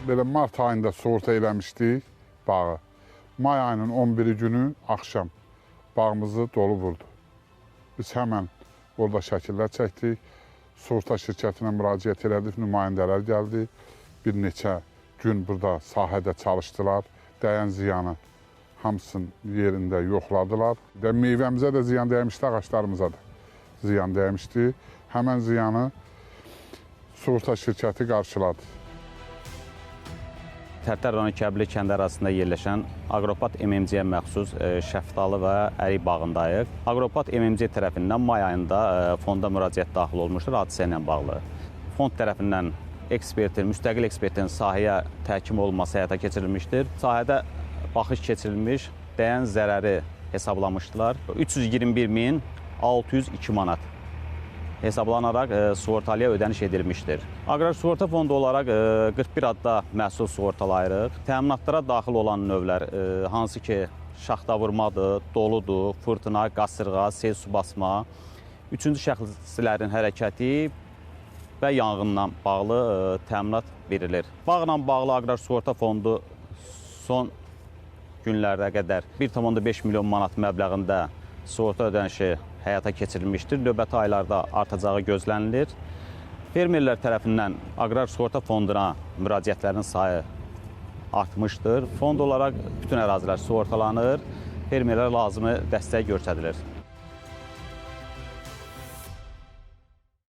belə mart ayında sığorta eləmişdik bağı. May ayının 11-ci günü axşam bağımızı dolu vurdu. Biz həmən orada şəkillər çəkdik. Sığorta şirkətinə müraciət elədik, nümayəndələr gəldi. Bir neçə gün burada sahədə çalışdılar. Dəyən ziyanı hamısının yerində yoxladılar. Meyvəmizə də ziyan dəymişdi, ağaçlarımıza da ziyan dəymişdi. Həmən ziyanı sığorta şirkəti qarşıladı. Tərtər rayonu Kəbli kəndi ərazisində yerləşən Aqropat MMC-yə məxsus şəftalı və ərik bağındayıq. Aqropat MMC tərəfindən may ayında fonda müraciət daxil olmuşdur hadisə ilə bağlı. Fond tərəfindən müstəqil ekspertin sahəyə təhkim olunması həyata keçirilmişdir. Sahədə baxış keçirilmiş, dəyən zərəri hesablamışdılar. 321.602 manat hesablanaraq sığortalıya ödəniş edilmişdir. Aqrar sığorta fondu olaraq 41 adda məhsul sığortalayırıq. Təminatlara daxil olan növlər hansı ki, şaxta vurmadır, doludur, fırtına, qasırğa, sel su basma, üçüncü şəxslərin hərəkəti və yanğından bağlı təminat verilir. Bağla bağlı Aqrar Sığorta Fondu son günlərdə qədər 1,5 milyon manat məbləğində sığorta ödənişi həyata keçirilmişdir. Növbəti aylarda artacağı gözlənilir. Fermerlər tərəfindən Aqrar Sığorta Fonduna müraciətlərin sayı artmışdır. Fond olaraq bütün ərazilər sığortalanır, fermerlərə lazımi dəstək göstərilir.